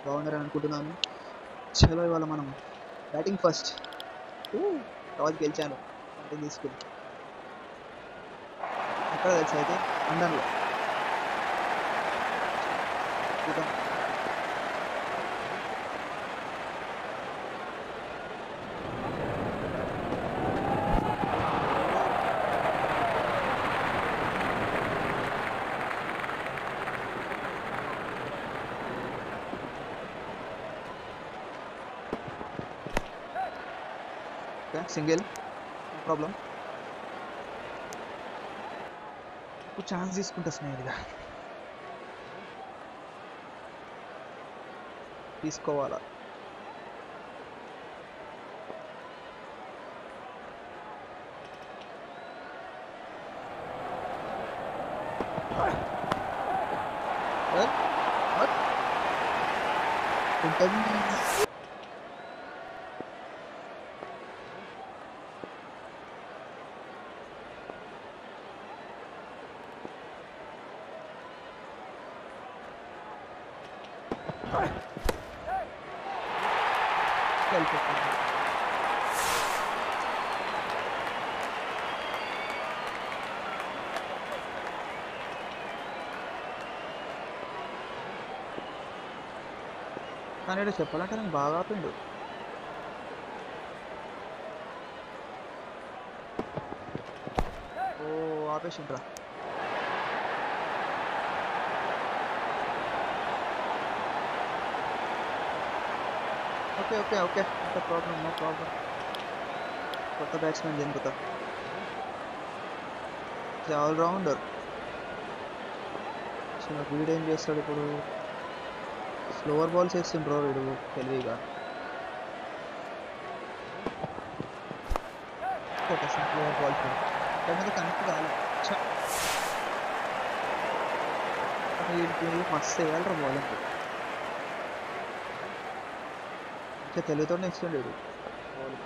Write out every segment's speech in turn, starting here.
బాగున్నారని అనుకుంటున్నాను. చలో ఇవాళ మనం బ్యాటింగ్ ఫస్ట్. టాస్ గెలిచాను బ్యాటింగ్ తీసుకుని. ఎక్కడ తెలుసా అయితే లండన్లో. చూద్దాం. Okay single, no problem. ఇప్పుడు ఛాన్స్ తీసుకుంటా స్నేహితుగా. తీసుకోవాలా? Well, what? ఉంటుంది. వెళ్ళిపోతుంది. కానీ ఇక్కడ చెప్పాలంటే నేను బాగా ఆపిండు. ఓ ఆపేసిండ్రా. Okay okay okay, no problem, no problem. కొత్త బ్యాట్స్మెన్ దింపుతా. All rounder. సో వీడు ఏం చేస్తాడు ఇప్పుడు? స్లోవర్ బాల్స్ వేస్తుండ్రో వీడు తెలివిగా. కొట్టేస్తాను స్లోవర్ బాల్స్. దాని మీద కనెక్ట్ కాలే. వీడికి మస్తు వేయాలరా బౌలింగ్. ఇంకా తెలివితో నెక్స్ట్ వీడు బౌలింగ్.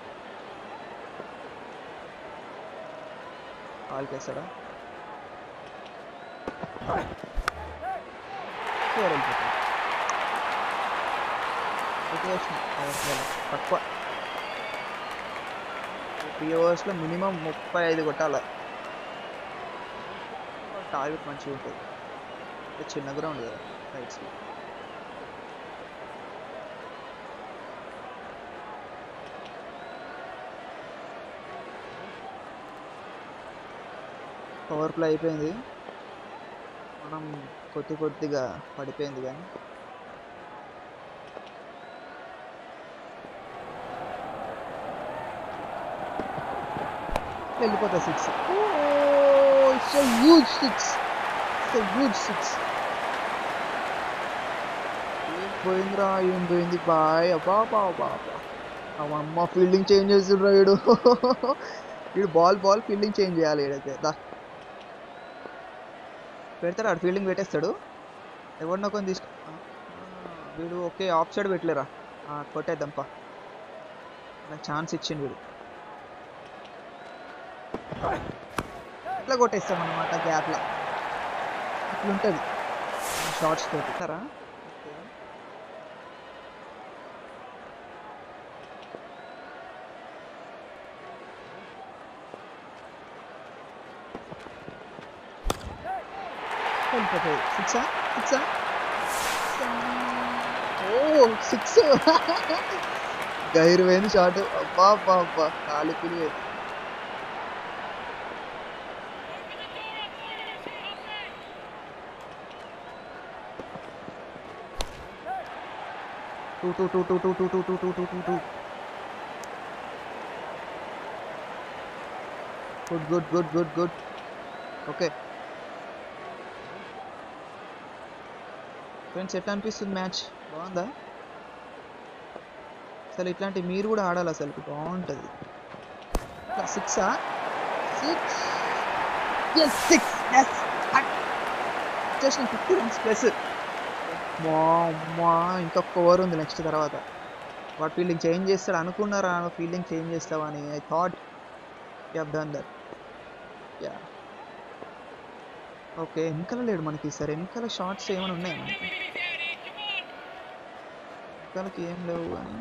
వాళ్ళకి వేస్తాడా? ఫోర్ వెళ్ళిపోతుంది. తక్కువ 3 ఓవర్స్లో మినిమం 35 కొట్టాలి. టార్గెట్ మంచిగా ఉంటుంది. చిన్న గ్రౌండ్ కదా రైట్స్లో. పవర్ ప్లే అయిపోయింది. మనం కొద్దిగా పడిపోయింది కానీ వెళ్ళిపోతా. 6. It's a huge 6. It's a huge 6. ఏం పోయిందిరా, ఏం పోయింది బాయ్. అబ్బా బాబా, అమ్మ ఫీల్డింగ్ చేంజ్ చేస్తుండ్రా వీడు. వీడు బాల్ ఫీల్డింగ్ చేంజ్ చేయాలి వీడైతే. దా పెడతాడు, ఆడు ఫీల్డింగ్ పెట్టేస్తాడు. ఎవరినో కొన్ని తీసుకు వీడు. ఓకే ఆఫ్ సైడ్ పెట్టలేరా, కొట్టేద్దాంపా. నాకు ఛాన్స్ ఇచ్చింది వీడు. ఇట్లా కొట్టేస్తాం అన్నమాట గ్యాప్లో. ఇట్లుంటుంది షార్ట్స్ తోటి. సరా వెళ్ళిపోతుంది. 6. ఓ 6. గైరు పోయింది షార్ట్. అబ్బా అబ్బా కాలిపిలి పోయింది. టూ. గుడ్. ఓకే ఫ్రెండ్స్, ఎట్లా అనిపిస్తుంది మ్యాచ్? బాగుందా? అసలు ఇట్లాంటి మీరు కూడా ఆడాలి, అసలు బాగుంటుంది. 6. Just 50 runs plus. మా ఇంకొక ఓవర్ ఉంది నెక్స్ట్ తర్వాత. వాడు ఫీల్డింగ్ చేంజ్ చేస్తాడు అనుకున్నారా? ఫీల్డింగ్ చేంజ్ చేస్తావని I thought you have done that. Yeah okay. వెనకాల లేడు మనకి. సరే వెనకాల షార్ట్స్ ఏమైనా ఉన్నాయా మనకి? వెనకాలకి ఏం లేవు కానీ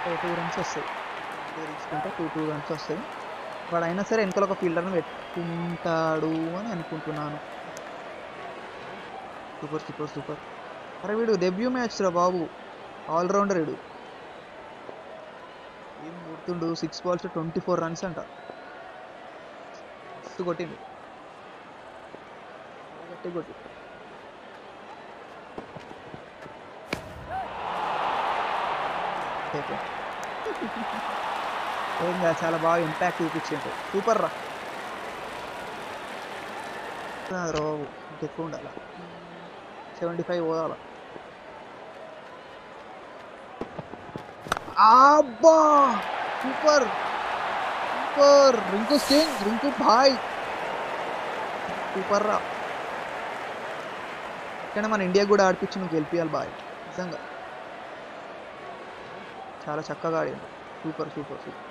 2 రన్స్ వస్తాయి. తీసుకుంటే 2 రన్స్ వస్తాయి. వాడు అయినా సరే వెనకాల ఒక ఫీల్డర్ని పెట్టుకుంటాడు అని అనుకుంటున్నాను. Super super super. అరే వీడు డెబ్యూ మ్యాచ్ రా బాబు, ఆల్రౌండర్ వీడు. ఏం కొడుతుండు, 6 balls 24 runs అంట. మస్తు కొట్టిండు, గట్టి కొట్టి. ఏం కాదు, చాలా బాగా ఇంపాక్ట్ చూపించిండు. సూపర్ రా బాబు, ఇంకెక్కువ ఉండాల. 75 పోదాల. అబ్బా సూపర్ సూపర్. రింకు సింగ్, రింకు భాయ్ సూపర్ రా. కానీ మన ఇండియా కూడా ఆడిపించి నువ్వు గెలిపియాలి బాయ్, నిజంగా చాలా చక్కగా ఆడిండు. Super super super.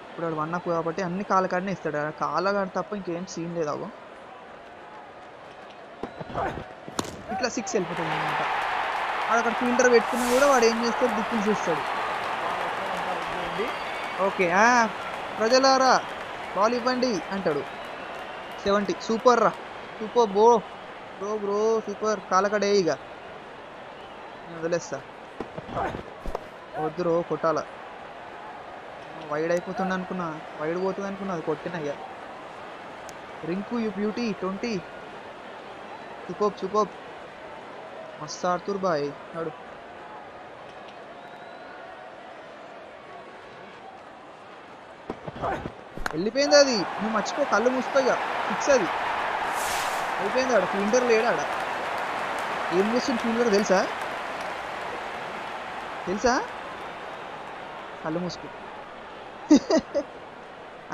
ఇప్పుడు వాడు 1 up కాబట్టి అన్ని కాళ్ళకాడనే ఇస్తాడు. కాళ్ళగాడు తప్ప ఇంకేం సీన్ లేదు. అగో ఇట్లా 6 వెళ్ళిపోతుంది అనమాట. వాడు అక్కడ ఫీల్డర్ పెట్టుకున్నా కూడా వాడు ఏం చేస్తాడు, దిక్కులు చూస్తాడు. ఓకే ప్రజలారా బాల్ ఇవ్వండి అంటాడు. 70 సూపర్ రా, super bro bro bro super. కాలకడే ఇక వదిలేస్తా, వద్దురో కొట్టాల. వైడ్ అయిపోతుంది అనుకున్నా, వైడ్ పోతుంది అనుకున్నా, అది కొట్టిన ఇక. Rinku you beauty 20 super super. మస్తు ఆడుతురు బాయ్. నాడు వెళ్ళిపోయింది అది, నువ్వు మర్చిపో, కళ్ళు మూసుకోగా. ఫిక్స్ అది అయిపోయింది. ఆడ ఫీల్డర్ లేడాడ. ఏం చేస్తుంది ఫీల్డర్ తెలుసా తెలుసా కళ్ళు మూసుకో.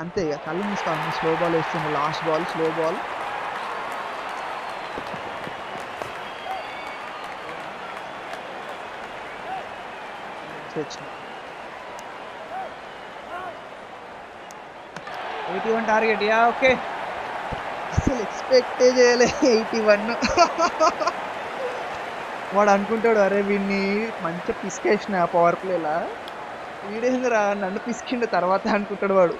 అంతే ఇక, కళ్ళు మూసుకో. స్లో బాల్ వేస్తుంది, లాస్ట్ బాల్ స్లో బాల్. వచ్చిన 81 టార్గెట్. యా ఓకే, అసలు ఎక్స్పెక్టే చేయలే 81. వాడు అనుకుంటాడు అరే వీడిని మంచిగా పిసికేసిన పవర్ ప్లేలా, వీడేందిరా నన్ను పిసికిండు తర్వాత అనుకుంటాడు వాడు.